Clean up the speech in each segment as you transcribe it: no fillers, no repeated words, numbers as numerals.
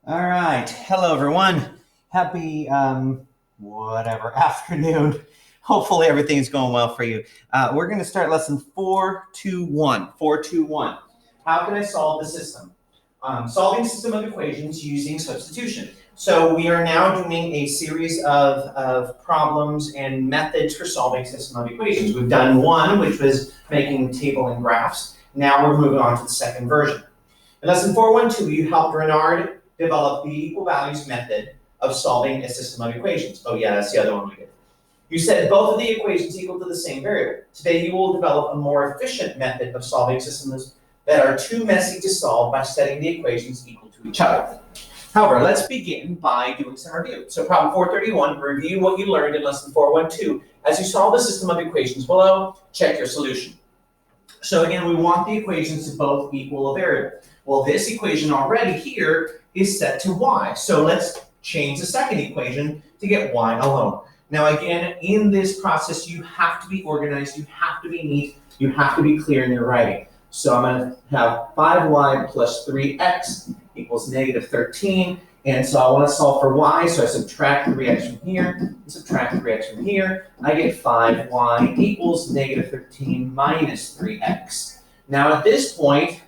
All right. Hello, everyone. Happy whatever afternoon. Hopefully, everything's going well for you. We're going to start lesson 421. 421. How can I solve the system? Solving a system of equations using substitution. So we are now doing a series of problems and methods for solving a system of equations. We've done one, which was making table and graphs. Now we're moving on to the second version. In lesson 412, you helped Renard develop the equal values method of solving a system of equations. Oh yeah, that's the other one we did. You said both of the equations equal to the same variable. Today you will develop a more efficient method of solving systems that are too messy to solve by setting the equations equal to each other. However, let's begin by doing some review. So problem 431, review what you learned in lesson 412. As you solve the system of equations below, check your solution. So again, we want the equations to both equal a variable. Well, this equation already here is set to y. So let's change the second equation to get y alone. Now again, in this process, you have to be organized, you have to be neat, you have to be clear in your writing. So I'm going to have 5y plus 3x equals negative 13. And so I want to solve for y, so I subtract 3x from here, subtract 3x from here. I get 5y equals negative 13 minus 3x. Now at this point,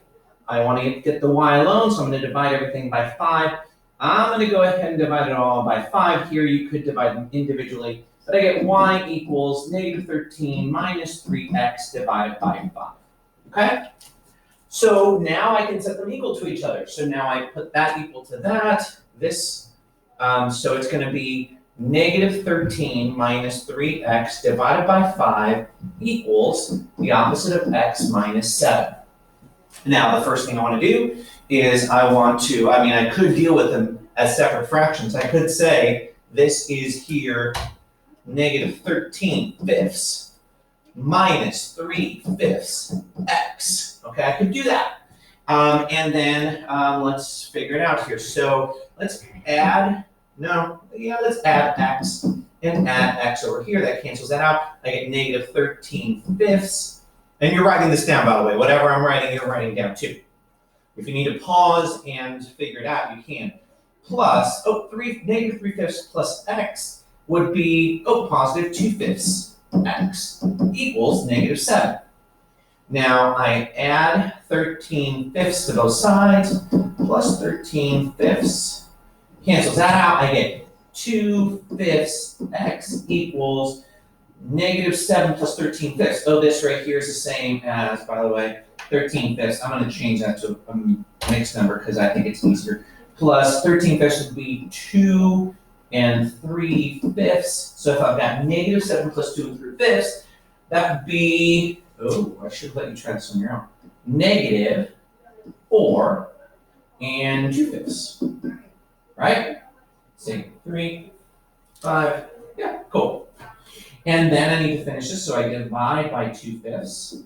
I want to get the y alone, so I'm going to divide everything by 5. I'm going to go ahead and divide it all by 5 here. You could divide them individually, but I get y equals negative 13 minus 3x divided by 5. Okay? So now I can set them equal to each other. So now I put that equal to that. So it's going to be negative 13 minus 3x divided by 5 equals the opposite of x minus 7. Now, the first thing I want to do is I could deal with them as separate fractions. I could say this is here negative 13 fifths minus 3 fifths x. Okay, I could do that. And then let's figure it out here. So let's add x and add x over here. That cancels that out. I get negative 13 fifths. And you're writing this down, by the way. Whatever I'm writing, you're writing down too. If you need to pause and figure it out, you can. Plus, negative 3 fifths plus x would be, positive 2 fifths x equals negative 7. Now I add 13 fifths to both sides, plus 13 fifths. Cancels that out, I get 2 fifths x equals negative 7 plus 13 fifths. Oh, this right here is the same as, by the way, 13 fifths. I'm going to change that to a mixed number because I think it's easier. Plus 13 fifths would be 2 and 3 fifths. So if I've got negative 7 plus 2 and 3 fifths, that would be, I should let you try this on your own. Negative 4 and 2 fifths. Right? Say 3, 5. Yeah, cool. And then I need to finish this, so I divide by 2 fifths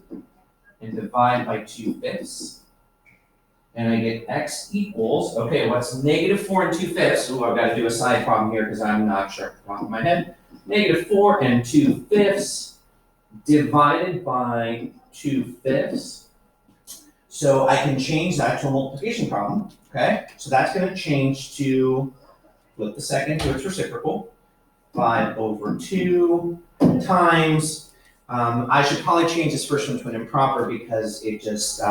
and divide by 2 fifths. And I get x equals, what's negative 4 and 2 fifths? I've got to do a side problem here because I'm not sure off the top of my head. Negative 4 and 2 fifths divided by 2 fifths. So I can change that to a multiplication problem, okay? So that's going to change to, flip the second to its reciprocal. 5 over 2 times, I should probably change this first one to an improper because it just,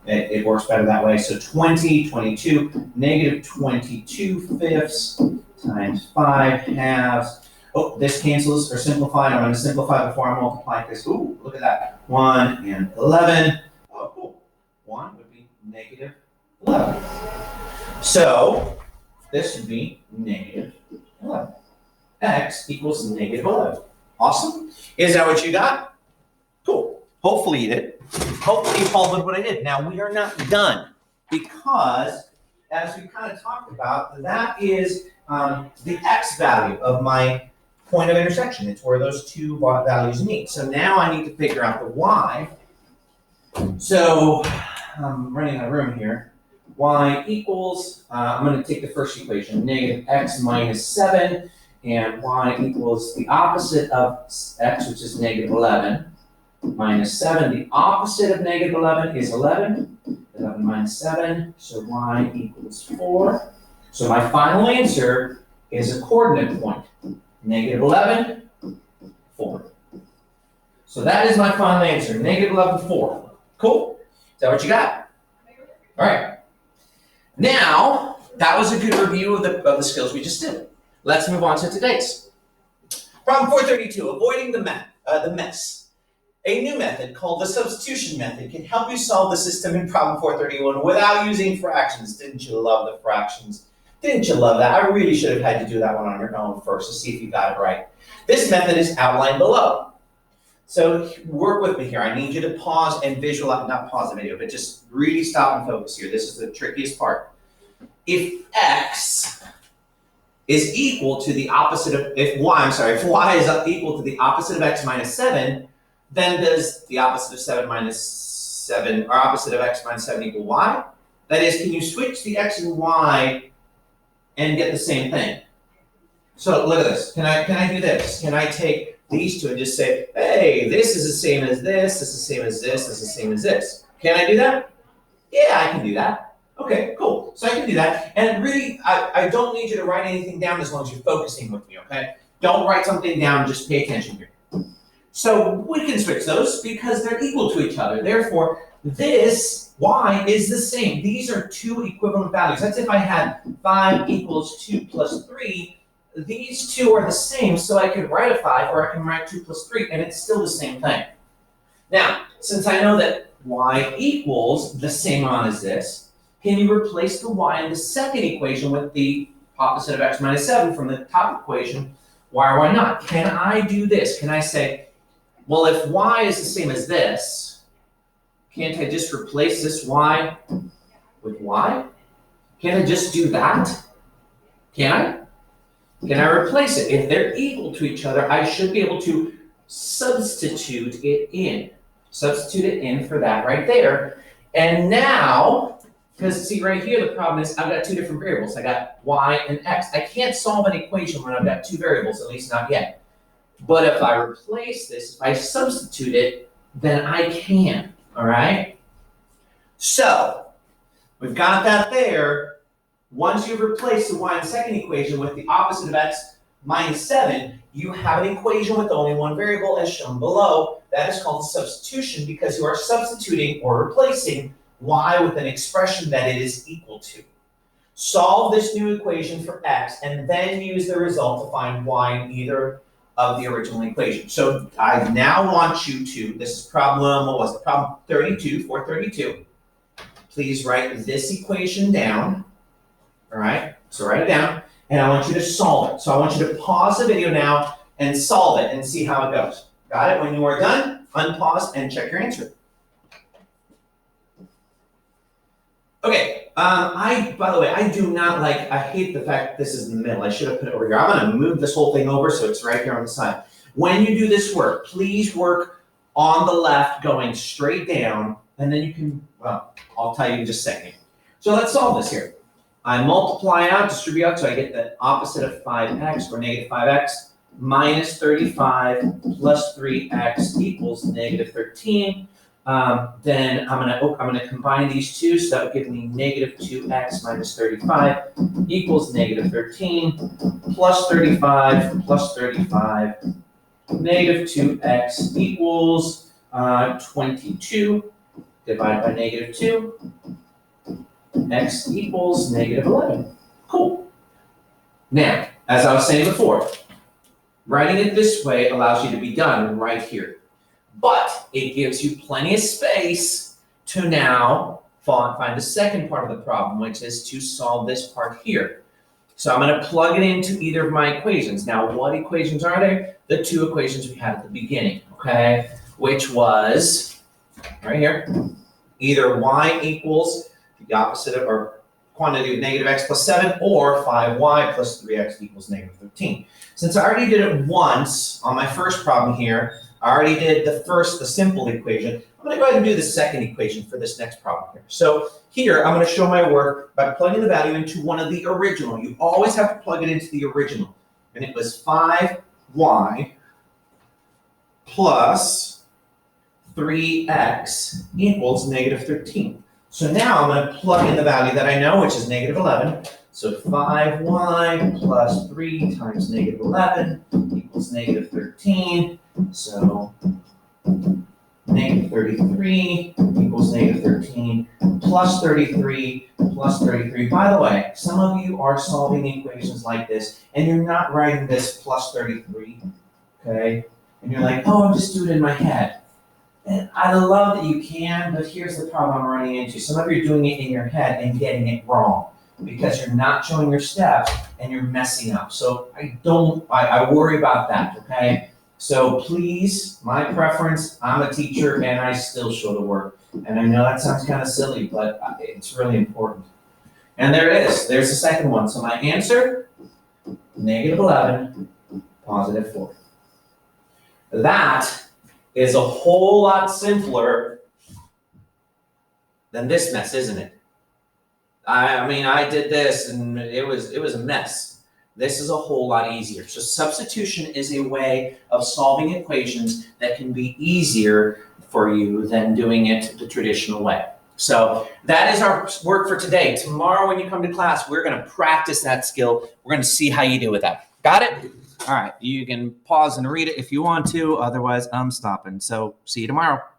it works better that way. So 22, negative 22 fifths times 5 halves. Oh, this cancels or simplified. I'm going to simplify before I multiply this. Ooh, look at that. 1 and 11. Oh, cool. 1 would be negative 11. So this would be negative 11. X equals negative 11. Awesome. Is that what you got? Cool. Hopefully you did. Hopefully you followed what I did. Now we are not done because, as we kind of talked about, that is the x value of my point of intersection. It's where those two values meet. So now I need to figure out the y. So I'm running out of room here. Y equals, I'm going to take the first equation, negative x minus 7. And y equals the opposite of x, which is negative 11, minus 7. The opposite of negative 11 is 11. 11 minus 7, so y equals 4. So my final answer is a coordinate point. Negative 11, 4. So that is my final answer, negative 11, 4. Cool? Is that what you got? All right. Now, that was a good review of the skills we just did. Let's move on to today's. Problem 432, avoiding the mess. A new method called the substitution method can help you solve the system in problem 431 without using fractions. Didn't you love the fractions? Didn't you love that? I really should have had to do that one on your own first to see if you got it right. This method is outlined below. So work with me here. I need you to pause and visualize, not pause the video, but just really stop and focus here. This is the trickiest part. If x is equal to the opposite of, if y is equal to the opposite of x minus 7, then does the opposite of 7 minus 7, or opposite of x minus 7 equal y? That is, can you switch the x and y and get the same thing? So look at this. Can I do this? Can I take these two and just say, hey, this is the same as this is the same as this is the same as this? Can I do that? Yeah, I can do that. Okay, cool. So I can do that. And really, I don't need you to write anything down as long as you're focusing with me, okay? Don't write something down, just pay attention here. So we can switch those because they're equal to each other. Therefore, this y is the same. These are two equivalent values. That's if I had 5 equals 2 plus 3. These two are the same, so I could write a 5 or I can write 2 plus 3, and it's still the same thing. Now, since I know that y equals the same amount as this, can you replace the y in the second equation with the opposite of x minus 7 from the top equation? Why or why not? Can I do this? Can I say, well, if y is the same as this, can't I just replace this y with y? Can I just do that? Can I? Can I replace it? If they're equal to each other, I should be able to substitute it in. Substitute it in for that right there. And now, because see right here, the problem is I've got two different variables. I got y and x. I can't solve an equation when I've got two variables, at least not yet. But if I replace this, if I substitute it, then I can, all right? So, we've got that there. Once you've replaced the y in the second equation with the opposite of x minus 7, you have an equation with only one variable as shown below. That is called substitution because you are substituting or replacing y with an expression that it is equal to. Solve this new equation for x and then use the result to find y in either of the original equation. So I now want you to, this is problem, what was it? Problem 32, 432. Please write this equation down. All right, so write it down, and I want you to solve it. So I want you to pause the video now and solve it and see how it goes. Got it? When you are done, unpause and check your answer. Okay, by the way, I do not like, I hate the fact this is in the middle. I should have put it over here. I'm gonna move this whole thing over so it's right here on the side. When you do this work, please work on the left going straight down, and then you can, well, I'll tell you in just a second. So let's solve this here. I multiply out, distribute out, so I get the opposite of 5x, or negative 5x, minus 35 plus 3x equals negative 13. Then I'm gonna combine these two, so that would give me negative 2x minus 35 equals negative 13, plus 35 plus 35, negative 2x equals 22, divided by negative 2. X equals negative 11. Cool. Now, as I was saying before, writing it this way allows you to be done right here. But it gives you plenty of space to now find the second part of the problem, which is to solve this part here. So I'm going to plug it into either of my equations. Now, what equations are they? The two equations we had at the beginning, okay? Which was, right here, either y equals the opposite of, or quantity of negative x plus 7, or 5y plus 3x equals negative 13. Since I already did it once on my first problem here, I already did the simple equation, I'm going to go ahead and do the second equation for this next problem here. So here, I'm going to show my work by plugging the value into one of the original. You always have to plug it into the original. And it was 5y plus 3x equals negative 13. So now I'm going to plug in the value that I know, which is negative 11. So 5y plus 3 times negative 11 equals negative 13. So negative 33 equals negative 13 plus 33 plus 33. By the way, some of you are solving equations like this and you're not writing this plus 33, okay? And you're like, oh, I'll just do it in my head. And I love that you can, but here's the problem I'm running into. Some of you are doing it in your head and getting it wrong because you're not showing your steps and you're messing up. So I worry about that, okay? So please, my preference, I'm a teacher and I still show the work. And I know that sounds kind of silly, but it's really important. And there it is. There's the second one. So my answer, negative 11, positive 4. That is a whole lot simpler than this mess, isn't it? I mean, I did this and it was a mess. This is a whole lot easier. So substitution is a way of solving equations that can be easier for you than doing it the traditional way. So that is our work for today. Tomorrow when you come to class, we're going to practice that skill. We're going to see how you do with that. Got it? All right. You can pause and read it if you want to. Otherwise, I'm stopping. So see you tomorrow.